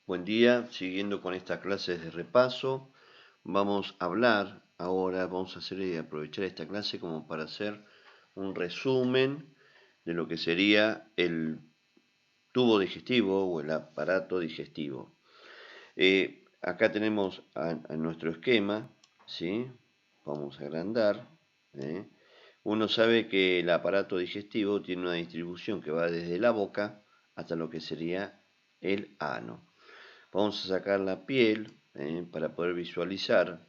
Buen día, siguiendo con estas clases de repaso, vamos a hablar ahora, vamos a hacer y aprovechar esta clase como para hacer un resumen de lo que sería el tubo digestivo o el aparato digestivo. Acá tenemos a nuestro esquema, ¿sí? Vamos a agrandar. ¿eh? Uno sabe que el aparato digestivo tiene una distribución que va desde la boca hasta lo que sería el ano. Vamos a sacar la piel para poder visualizar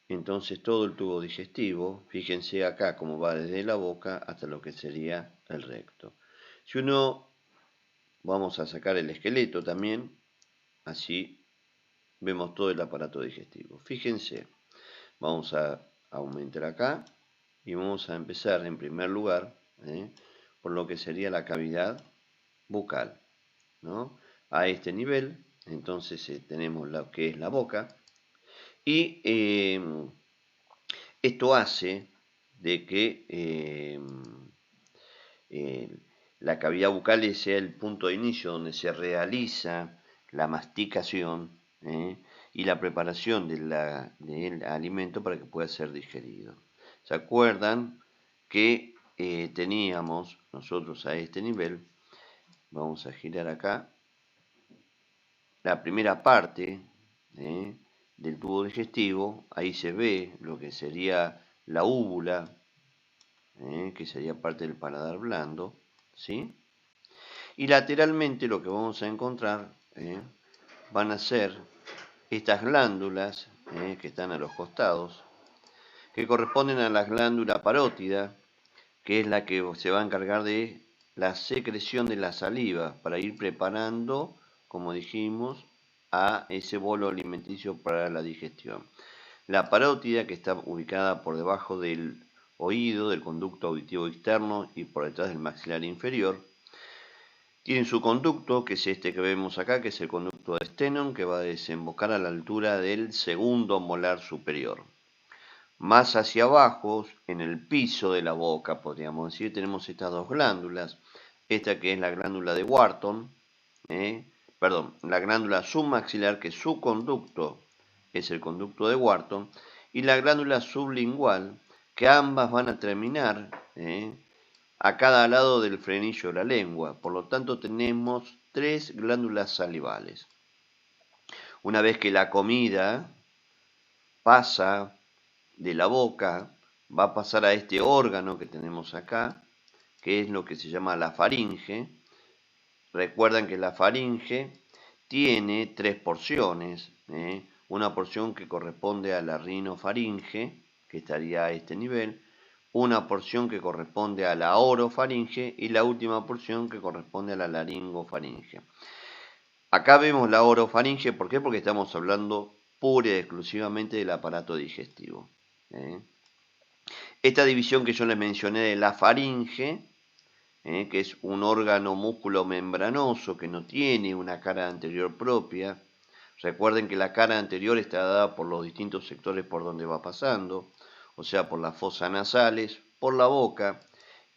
entonces todo el tubo digestivo. Fíjense acá cómo va desde la boca hasta lo que sería el recto. Si uno, vamos a sacar el esqueleto también, así vemos todo el aparato digestivo. Fíjense, vamos a aumentar acá y vamos a empezar en primer lugar por lo que sería la cavidad bucal, ¿no? A este nivel, entonces tenemos lo que es la boca y esto hace de que eh, la cavidad bucal sea el punto de inicio donde se realiza la masticación y la preparación del alimento para que pueda ser digerido. ¿Se acuerdan que teníamos nosotros a este nivel? Vamos a girar acá la primera parte del tubo digestivo. Ahí se ve lo que sería la úvula, que sería parte del paladar blando, ¿sí? Y lateralmente lo que vamos a encontrar van a ser estas glándulas que están a los costados, que corresponden a la glándula parótida, que es la que se va a encargar de la secreción de la saliva para ir preparando, como dijimos, a ese bolo alimenticio para la digestión. La parótida, que está ubicada por debajo del oído, del conducto auditivo externo y por detrás del maxilar inferior, tiene su conducto, que es este que vemos acá, que es el conducto de Stenone, que va a desembocar a la altura del segundo molar superior. Más hacia abajo, en el piso de la boca, podríamos decir, tenemos estas dos glándulas. Esta que es la glándula de Wharton, la glándula submaxilar, que su conducto es el conducto de Wharton, y la glándula sublingual, que ambas van a terminar a cada lado del frenillo de la lengua. Por lo tanto, tenemos tres glándulas salivales. Una vez que la comida pasa de la boca, va a pasar a este órgano que tenemos acá, que es lo que se llama la faringe. Recuerdan que la faringe tiene tres porciones. Una porción que corresponde a la rinofaringe, que estaría a este nivel, una porción que corresponde a la orofaringe y la última porción que corresponde a la laringofaringe. Acá vemos la orofaringe, ¿por qué? Porque estamos hablando pura y exclusivamente del aparato digestivo. Esta división que yo les mencioné de la faringe, que es un órgano músculo membranoso que no tiene una cara anterior propia. Recuerden que la cara anterior está dada por los distintos sectores por donde va pasando, o sea, por las fosas nasales, por la boca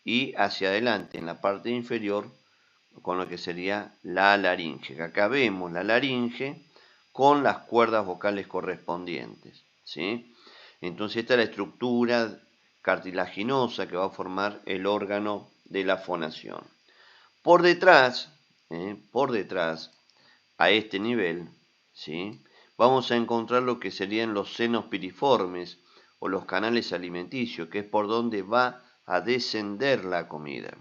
y hacia adelante en la parte inferior con lo que sería la laringe. Acá vemos la laringe con las cuerdas vocales correspondientes, ¿sí? Entonces esta es la estructura cartilaginosa que va a formar el órgano de la fonación. Por detrás, a este nivel, ¿sí? Vamos a encontrar lo que serían los senos piriformes o los canales alimenticios, que es por donde va a descender la comida.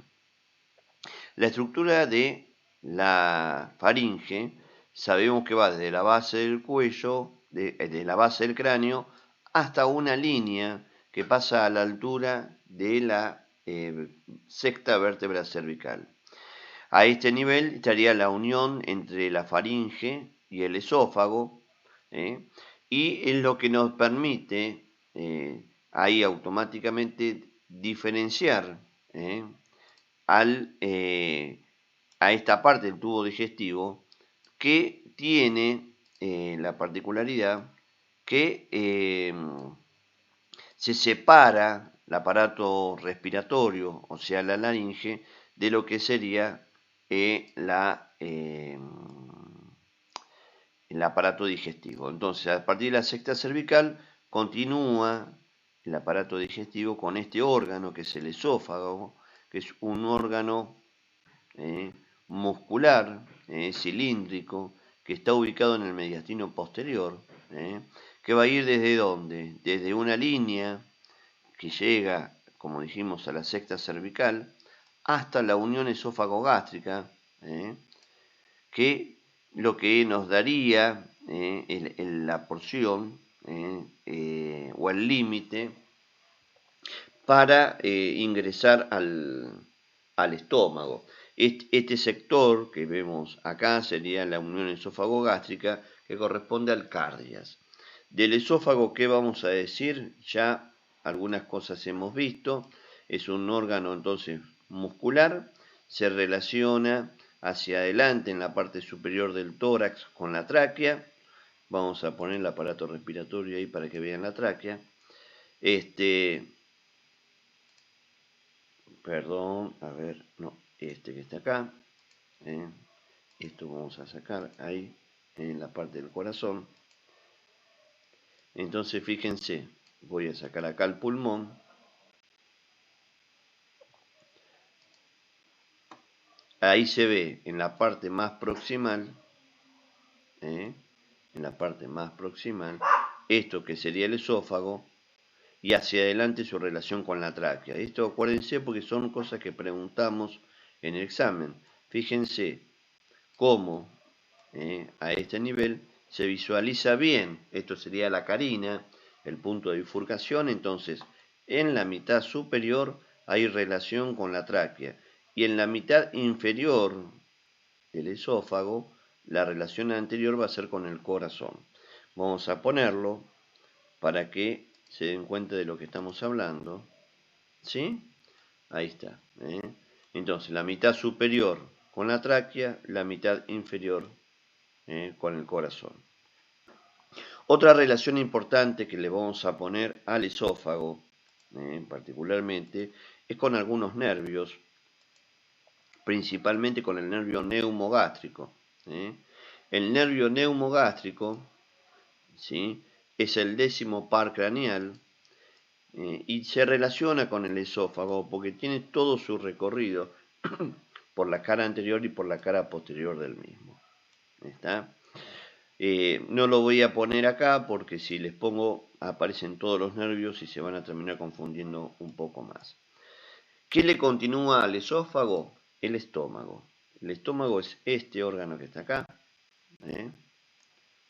La estructura de la faringe sabemos que va desde la base del cuello, de la base del cráneo, hasta una línea que pasa a la altura de la sexta vértebra cervical. A este nivel estaría la unión entre la faringe y el esófago, y es lo que nos permite ahí automáticamente diferenciar a esta parte del tubo digestivo que tiene la particularidad que se separa el aparato respiratorio, o sea, la laringe, de lo que sería el aparato digestivo. Entonces, a partir de la sexta cervical, continúa el aparato digestivo con este órgano que es el esófago, que es un órgano muscular, cilíndrico, que está ubicado en el mediastino posterior, que va a ir desde dónde? Desde una línea que llega, como dijimos, a la sexta cervical, hasta la unión esófago-gástrica, que lo que nos daría la porción o el límite para ingresar al estómago. Este sector que vemos acá sería la unión esófago-gástrica que corresponde al cardias. Del esófago, ¿qué vamos a decir? Ya algunas cosas hemos visto. Es un órgano entonces muscular, se relaciona hacia adelante en la parte superior del tórax con la tráquea. Vamos a poner el aparato respiratorio ahí para que vean la tráquea. Perdón, a ver, no, este que está acá. Esto vamos a sacar ahí en la parte del corazón. Entonces fíjense, voy a sacar acá el pulmón. Ahí se ve en la parte más proximal, en la parte más proximal, esto que sería el esófago, y hacia adelante su relación con la tráquea. Esto acuérdense porque son cosas que preguntamos en el examen. Fíjense cómo a este nivel se visualiza bien, esto sería la carina, el punto de bifurcación, entonces en la mitad superior hay relación con la tráquea y en la mitad inferior del esófago la relación anterior va a ser con el corazón. Vamos a ponerlo para que se den cuenta de lo que estamos hablando, ¿sí? Ahí está. Entonces la mitad superior con la tráquea, la mitad inferior con el corazón. Otra relación importante que le vamos a poner al esófago, particularmente, es con algunos nervios, principalmente con el nervio neumogástrico. El nervio neumogástrico, ¿sí?, es el 10º par craneal y se relaciona con el esófago porque tiene todo su recorrido por la cara anterior y por la cara posterior del mismo. ¿Está? No lo voy a poner acá porque si les pongo aparecen todos los nervios y se van a terminar confundiendo un poco más. ¿Qué le continúa al esófago? El estómago. El estómago es este órgano que está acá.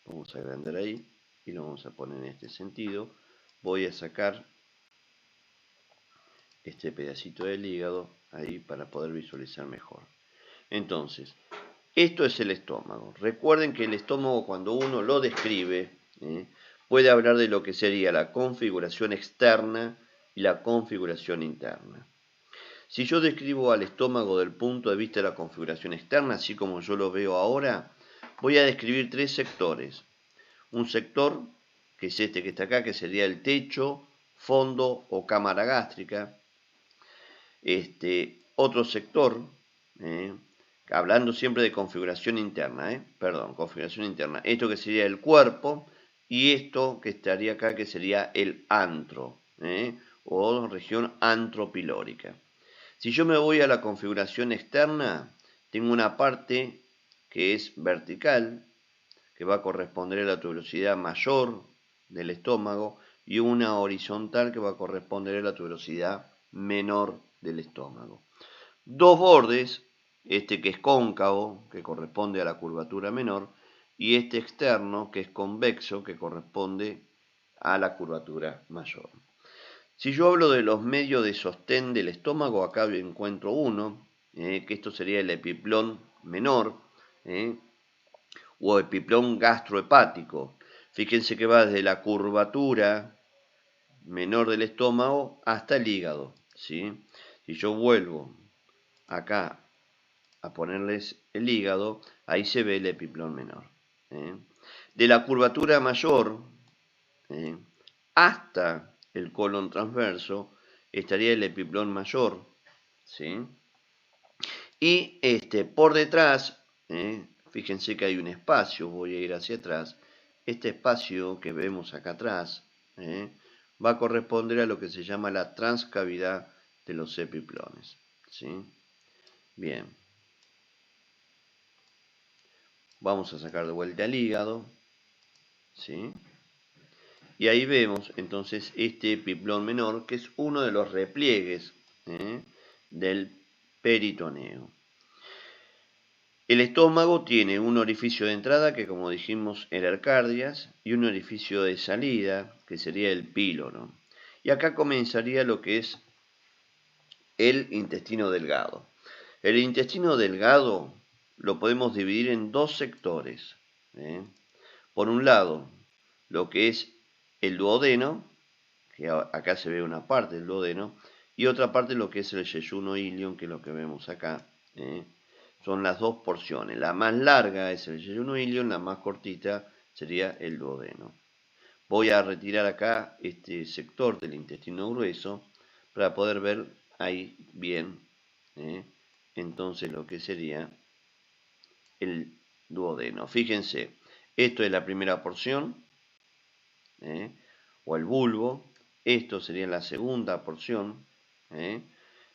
Vamos a agrandar ahí y lo vamos a poner en este sentido. Voy a sacar este pedacito del hígado ahí para poder visualizar mejor. Entonces, esto es el estómago. Recuerden que el estómago, cuando uno lo describe, puede hablar de lo que sería la configuración externa y la configuración interna. Si yo describo al estómago desde el punto de vista de la configuración externa, así como yo lo veo ahora, voy a describir 3 sectores. Un sector, que es este que está acá, que sería el techo, fondo o cámara gástrica. Otro sector, hablando siempre de configuración interna, configuración interna, esto que sería el cuerpo y esto que estaría acá que sería el antro, o región antropilórica. Si yo me voy a la configuración externa, tengo una parte que es vertical, que va a corresponder a la tuberosidad mayor del estómago, y una horizontal que va a corresponder a la tuberosidad menor del estómago. 2 bordes, este que es cóncavo, que corresponde a la curvatura menor, y este externo, que es convexo, que corresponde a la curvatura mayor. Si yo hablo de los medios de sostén del estómago, acá encuentro uno, que esto sería el epiplón menor, o epiplón gastrohepático. Fíjense que va desde la curvatura menor del estómago hasta el hígado, ¿sí? Si yo vuelvo acá a ponerles el hígado, ahí se ve el epiplón menor. De la curvatura mayor hasta el colon transverso estaría el epiplón mayor, ¿sí? Y por detrás, fíjense que hay un espacio, voy a ir hacia atrás. Este espacio que vemos acá atrás va a corresponder a lo que se llama la transcavidad de los epiplones. ¿Sí? Bien. Vamos a sacar de vuelta el hígado. ¿Sí? Y ahí vemos entonces este epiplón menor, que es uno de los repliegues del peritoneo. El estómago tiene un orificio de entrada, que como dijimos era el cardias, y un orificio de salida, que sería el píloro. Y acá comenzaría lo que es el intestino delgado. El intestino delgado lo podemos dividir en dos sectores. Por un lado, lo que es el duodeno, que acá se ve una parte del duodeno, y otra parte lo que es el yeyuno ilion, que es lo que vemos acá. Son las dos porciones. La más larga es el yeyuno ilion, la más cortita sería el duodeno. Voy a retirar acá este sector del intestino grueso para poder ver ahí bien, entonces lo que sería el duodeno. Fíjense, esto es la primera porción, o el bulbo. Esto sería la segunda porción,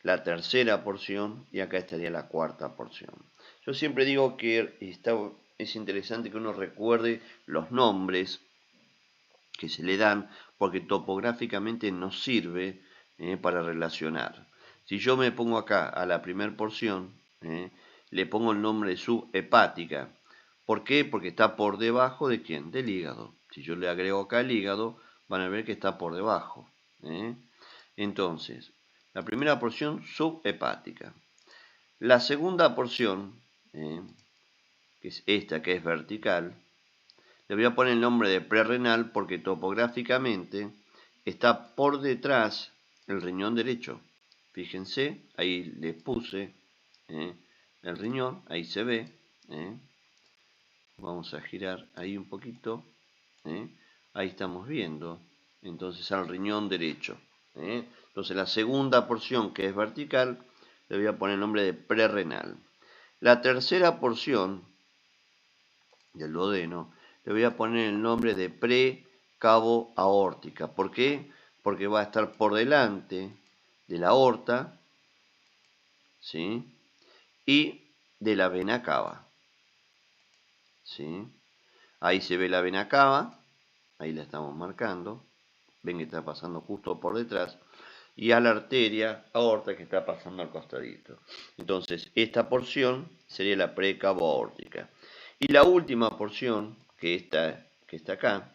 la tercera porción, y acá estaría la cuarta porción. Yo siempre digo que es interesante que uno recuerde los nombres que se le dan, porque topográficamente nos sirve para relacionar. Si yo me pongo acá a la primera porción, le pongo el nombre de subhepática. ¿Por qué? Porque está por debajo de ¿quién? Del hígado. Si yo le agrego acá el hígado, van a ver que está por debajo. Entonces, la primera porción subhepática. La segunda porción, que es esta que es vertical, le voy a poner el nombre de prerrenal porque topográficamente está por detrás del riñón derecho. Fíjense, ahí le puse el riñón, ahí se ve. Vamos a girar ahí un poquito. Ahí estamos viendo. Entonces al riñón derecho. Entonces la segunda porción, que es vertical, le voy a poner el nombre de prerrenal. La tercera porción del duodeno le voy a poner el nombre de precavo aórtica. ¿Por qué? Porque va a estar por delante de la aorta, ¿sí? Y de la vena cava, ¿sí? Ahí se ve la vena cava, ahí la estamos marcando, ven que está pasando justo por detrás, y a la arteria aorta que está pasando al costadito. Entonces, esta porción sería la precavo aórtica. Y la última porción, que está acá,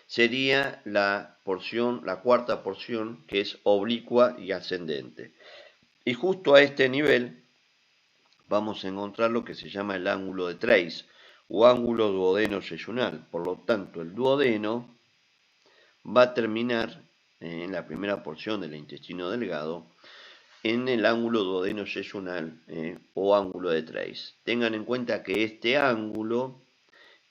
sería la cuarta porción, que es oblicua y ascendente. Y justo a este nivel vamos a encontrar lo que se llama el ángulo de Treis o ángulo duodeno-yeyunal. Por lo tanto, el duodeno va a terminar en la primera porción del intestino delgado en el ángulo duodeno-yeyunal o ángulo de Treis. Tengan en cuenta que este ángulo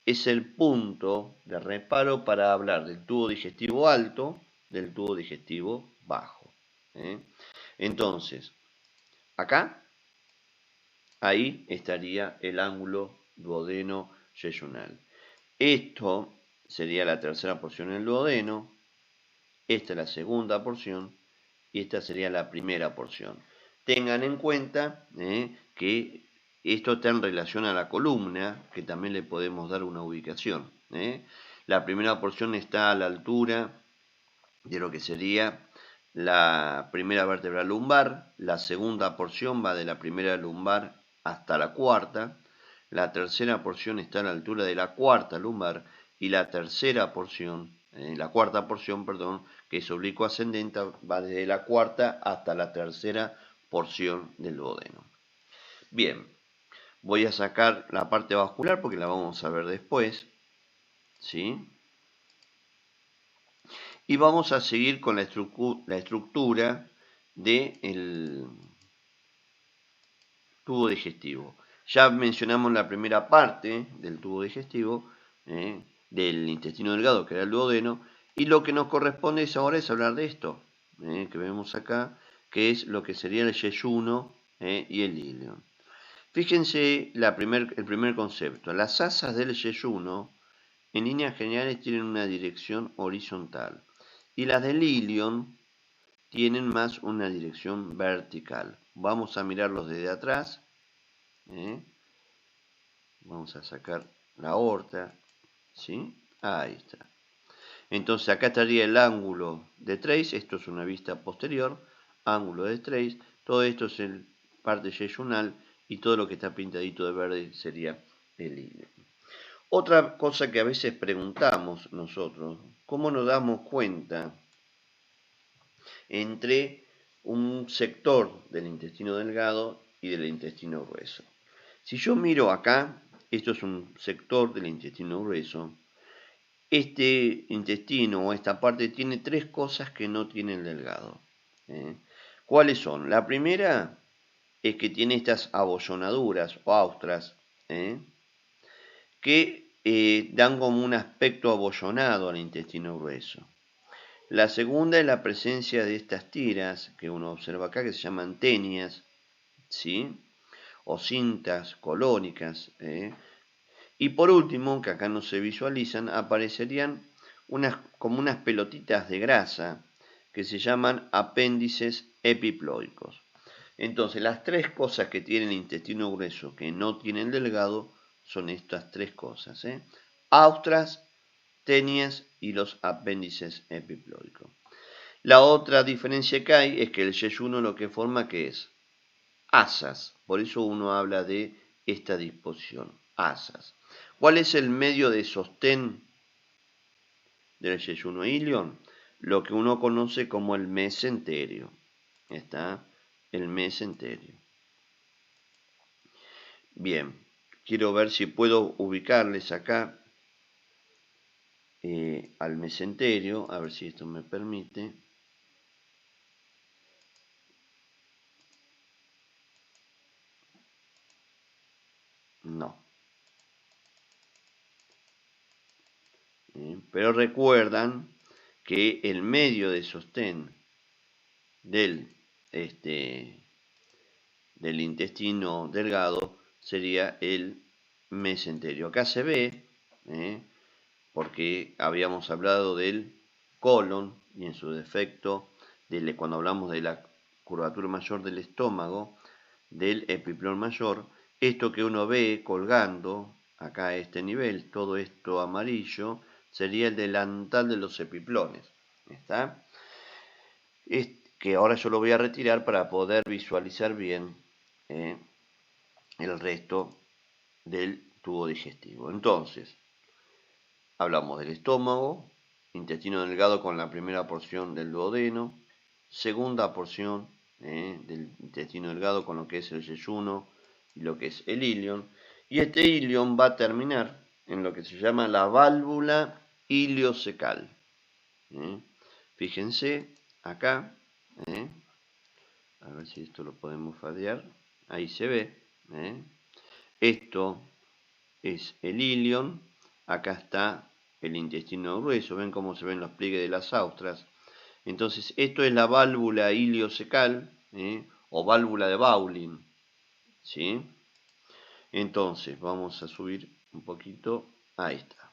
es el punto de reparo para hablar del tubo digestivo alto, del tubo digestivo bajo. Entonces, acá, ahí estaría el ángulo duodeno-yeyunal. Esto sería la tercera porción del duodeno, esta es la segunda porción y esta sería la primera porción. Tengan en cuenta que esto está en relación a la columna, que también le podemos dar una ubicación. La primera porción está a la altura de lo que sería la primera vértebra lumbar, la segunda porción va de la primera lumbar hasta la cuarta, la tercera porción está a la altura de la cuarta lumbar y la cuarta porción, que es oblicuo ascendente, va desde la cuarta hasta la tercera porción del duodeno. Bien, voy a sacar la parte vascular porque la vamos a ver después, ¿sí? Y vamos a seguir con la estructura del tubo digestivo. Ya mencionamos la primera parte del tubo digestivo, del intestino delgado, que era el duodeno, y lo que nos corresponde ahora es hablar de esto, que vemos acá, que es lo que sería el yeyuno y el ilion. Fíjense el primer concepto. Las asas del yeyuno en líneas generales tienen una dirección horizontal y las del ilion tienen más una dirección vertical. Vamos a mirarlos desde atrás. Vamos a sacar la aorta. ¿Sí? Ahí está. Entonces acá estaría el ángulo de trace. Esto es una vista posterior. Ángulo de trace. Todo esto es el parte yeyunal y todo lo que está pintadito de verde sería el ilion. Otra cosa que a veces preguntamos nosotros, ¿cómo nos damos cuenta entre un sector del intestino delgado y del intestino grueso? Si yo miro acá, esto es un sector del intestino grueso, este intestino o esta parte tiene tres cosas que no tiene el delgado. ¿Cuáles son? La primera es que tiene estas abollonaduras o austras, que dan como un aspecto abollonado al intestino grueso. La segunda es la presencia de estas tiras que uno observa acá, que se llaman tenias, ¿sí? O cintas colónicas. Y por último, que acá no se visualizan, aparecerían como unas pelotitas de grasa que se llaman apéndices epiploicos. Entonces, las tres cosas que tiene el intestino grueso que no tiene el delgado son estas tres cosas. Austras, tenias y los apéndices epiploicos. La otra diferencia que hay es que el yeyuno lo que forma que es asas. Por eso uno habla de esta disposición, asas. ¿Cuál es el medio de sostén del yeyuno ilion? Lo que uno conoce como el mesenterio. Está el mesenterio. Bien, quiero ver si puedo ubicarles acá al mesenterio, a ver si esto me permite. No. Pero recuerdan que el medio de sostén del intestino delgado sería el mesenterio. Acá se ve, porque habíamos hablado del colon y en su defecto, cuando hablamos de la curvatura mayor del estómago, del epiplón mayor, esto que uno ve colgando acá a este nivel, todo esto amarillo, sería el delantal de los epiplones. ¿Está? Que ahora yo lo voy a retirar para poder visualizar bien el resto del tubo digestivo. Entonces, hablamos del estómago, intestino delgado con la primera porción del duodeno, segunda porción del intestino delgado con lo que es el yeyuno y lo que es el ilion, y este ilion va a terminar en lo que se llama la válvula iliocecal. Fíjense acá, a ver si esto lo podemos fadear, ahí se ve, esto es el ilion, acá está el intestino grueso, ven cómo se ven los pliegues de las austras. Entonces esto es la válvula iliocecal, o válvula de Bowling, ¿sí? Entonces vamos a subir un poquito, ahí está.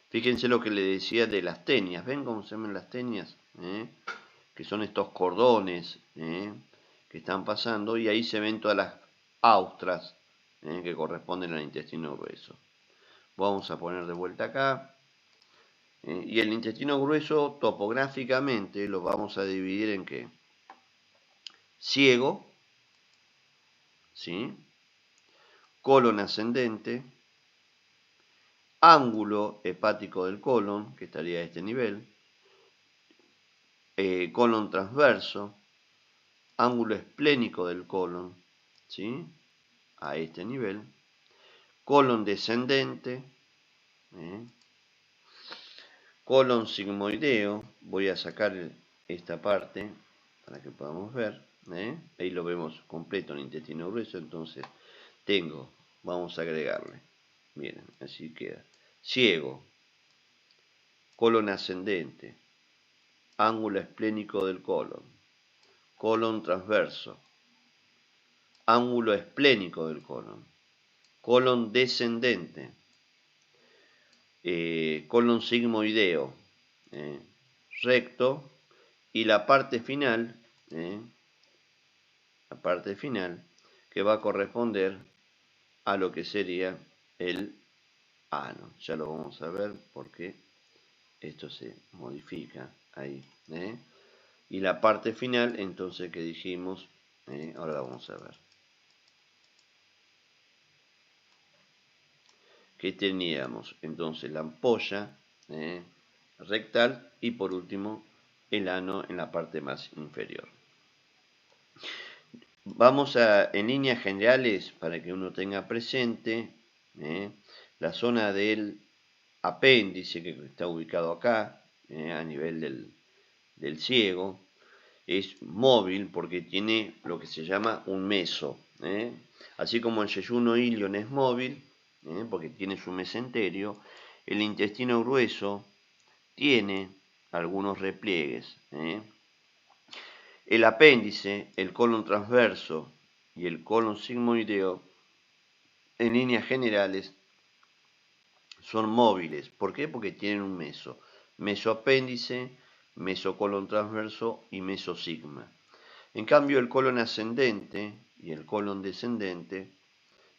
Fíjense lo que le decía de las tenias, ven cómo se ven las tenias, que son estos cordones que están pasando, y ahí se ven todas las austras que corresponden al intestino grueso. Vamos a poner de vuelta acá. Y el intestino grueso topográficamente lo vamos a dividir en ¿qué? Ciego, ¿sí? Colon ascendente, ángulo hepático del colon, que estaría a este nivel, colon transverso, ángulo esplénico del colon, ¿sí? A este nivel, colon descendente, colon sigmoideo, voy a sacar esta parte para que podamos ver, ahí lo vemos completo en el intestino grueso, entonces tengo, vamos a agregarle, miren, así queda, ciego, colon ascendente, ángulo esplénico del colon, colon transverso, ángulo esplénico del colon, colon descendente, colon sigmoideo, recto, y la parte final que va a corresponder a lo que sería el ano. Ya lo vamos a ver porque esto se modifica ahí. Y la parte final, entonces, que dijimos, ahora la vamos a ver. Que teníamos entonces la ampolla rectal y por último el ano en la parte más inferior. Vamos a, en líneas generales, para que uno tenga presente, la zona del apéndice que está ubicado acá, a nivel del ciego, es móvil porque tiene lo que se llama un meso. Así como el yeyuno ilion es móvil, porque tiene su mesenterio, el intestino grueso tiene algunos repliegues. El apéndice, el colon transverso y el colon sigmoideo, en líneas generales, son móviles. ¿Por qué? Porque tienen un meso. Mesoapéndice, mesocolon transverso y mesosigma. En cambio, el colon ascendente y el colon descendente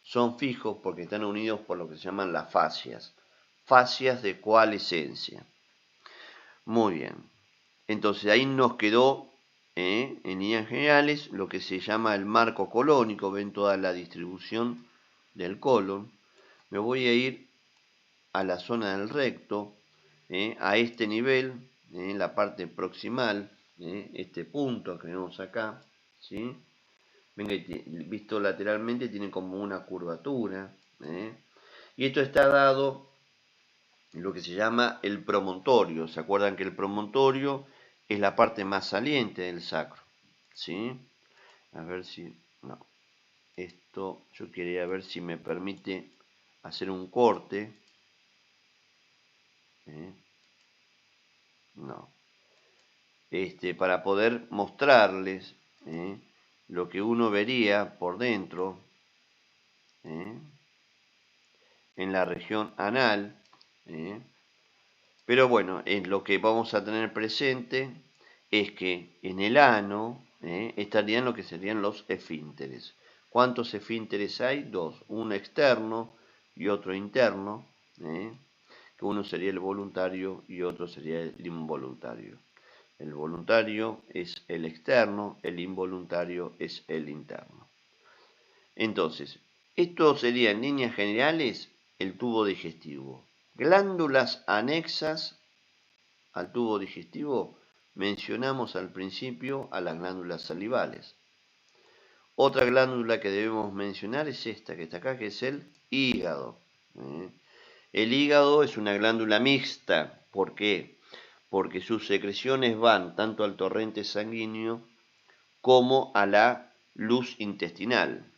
son fijos porque están unidos por lo que se llaman las fascias. ¿Fascias de cuál esencia? Muy bien. Entonces ahí nos quedó, en líneas generales, lo que se llama el marco colónico. Ven toda la distribución del colon. Me voy a ir a la zona del recto, a este nivel, en la parte proximal, este punto que vemos acá, ¿sí? Ven que visto lateralmente tiene como una curvatura, y esto está dado en lo que se llama el promontorio. ¿Se acuerdan que el promontorio es la parte más saliente del sacro? ¿Sí? A ver si... No. Esto yo quería ver si me permite hacer un corte. No. Para poder mostrarles lo que uno vería por dentro en la región anal. Pero bueno, lo que vamos a tener presente es que en el ano estarían lo que serían los esfínteres. ¿Cuántos esfínteres hay? Dos, uno externo y otro interno, que uno sería el voluntario y otro sería el involuntario. El voluntario es el externo, el involuntario es el interno. Entonces, esto sería en líneas generales el tubo digestivo. Glándulas anexas al tubo digestivo, mencionamos al principio a las glándulas salivales. Otra glándula que debemos mencionar es esta que está acá, que es el hígado. El hígado es una glándula mixta. ¿Por qué? Porque sus secreciones van tanto al torrente sanguíneo como a la luz intestinal.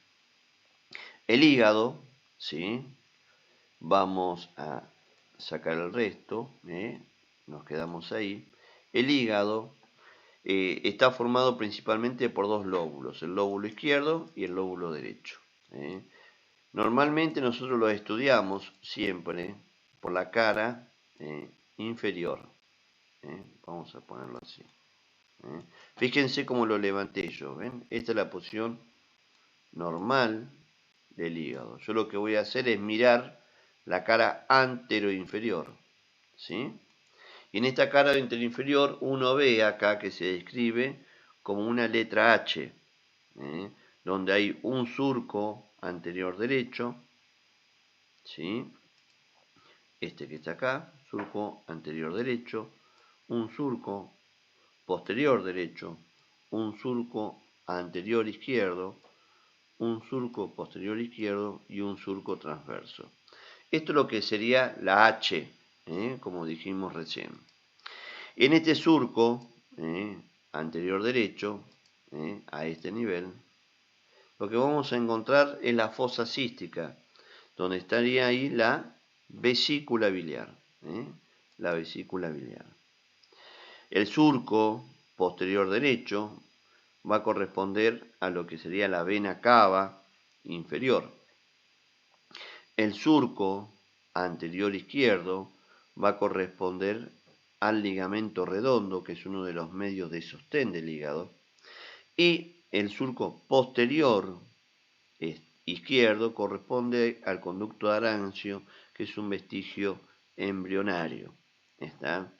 El hígado, ¿sí? Vamos a sacar el resto, nos quedamos ahí. El hígado está formado principalmente por dos lóbulos, el lóbulo izquierdo y el lóbulo derecho. Normalmente nosotros lo estudiamos siempre por la cara inferior. Vamos a ponerlo así. Fíjense cómo lo levanté yo. ¿Ven? Esta es la posición normal del hígado. Yo lo que voy a hacer es mirar la cara anteroinferior. ¿Sí? Y en esta cara anteroinferior uno ve acá que se describe como una letra H, donde hay un surco anterior derecho, ¿sí? Este que está acá, surco anterior derecho, un surco posterior derecho, un surco anterior izquierdo, un surco posterior izquierdo y un surco transverso. Esto es lo que sería la H, como dijimos recién. En este surco anterior derecho, a este nivel, lo que vamos a encontrar es la fosa cística, donde estaría ahí la vesícula biliar. La vesícula biliar. El surco posterior derecho va a corresponder a lo que sería la vena cava inferior. El surco anterior izquierdo va a corresponder al ligamento redondo, que es uno de los medios de sostén del hígado, y el surco posterior izquierdo corresponde al conducto de Arancio, que es un vestigio embrionario. ¿Está?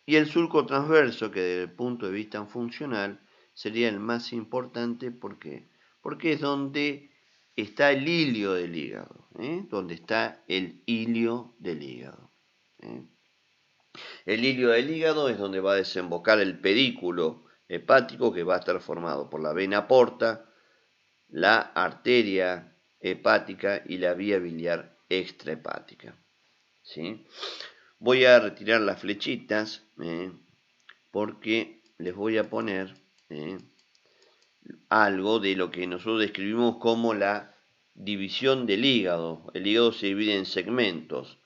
Y el surco transverso, que desde el punto de vista funcional sería el más importante, porque es donde está el hilio del hígado, donde está el hilio del hígado. El hilio del hígado es donde va a desembocar el pedículo hepático, que va a estar formado por la vena porta, la arteria hepática y la vía biliar extrahepática. ¿Sí? Voy a retirar las flechitas porque les voy a poner algo de lo que nosotros describimos como la división del hígado. El hígado se divide en segmentos.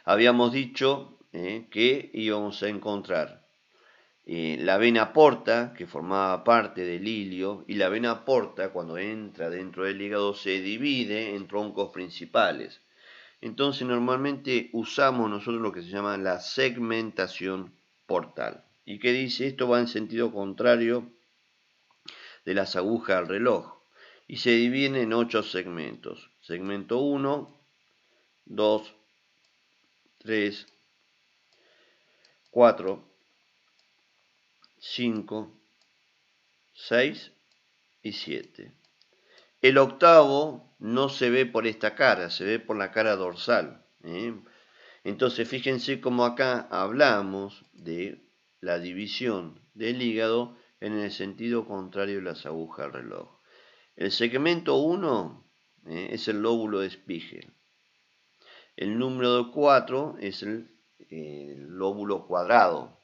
Habíamos dicho que íbamos a encontrar la vena porta, que formaba parte del hilio, y la vena porta, cuando entra dentro del hígado, se divide en troncos principales. Entonces normalmente usamos nosotros lo que se llama la segmentación portal. ¿Y qué dice? Esto va en sentido contrario de las agujas del reloj y se divide en 8 segmentos. Segmento 1, 2, 3, 4, 5, 6 y 7. El octavo no se ve por esta cara, se ve por la cara dorsal. Entonces fíjense cómo acá hablamos de la división del hígado en el sentido contrario de las agujas del reloj. El segmento 1 es el lóbulo de Spiegel. El número 4 es el lóbulo cuadrado.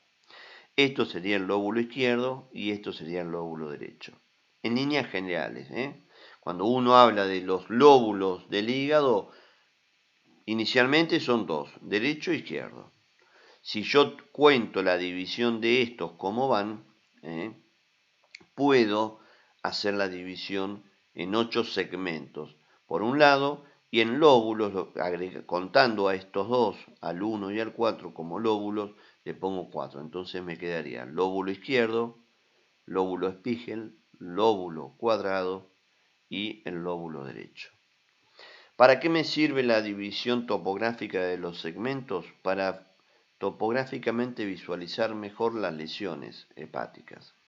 Esto sería el lóbulo izquierdo y esto sería el lóbulo derecho. En líneas generales, cuando uno habla de los lóbulos del hígado, inicialmente son dos, derecho e izquierdo. Si yo cuento la división de estos como van, puedo hacer la división en 8 segmentos. Por un lado, y en lóbulos, contando a estos dos, al 1 y al 4 como lóbulos, le pongo 4. Entonces me quedaría lóbulo izquierdo, lóbulo Spiegel, lóbulo cuadrado y el lóbulo derecho. ¿Para qué me sirve la división topográfica de los segmentos? Para topográficamente visualizar mejor las lesiones hepáticas.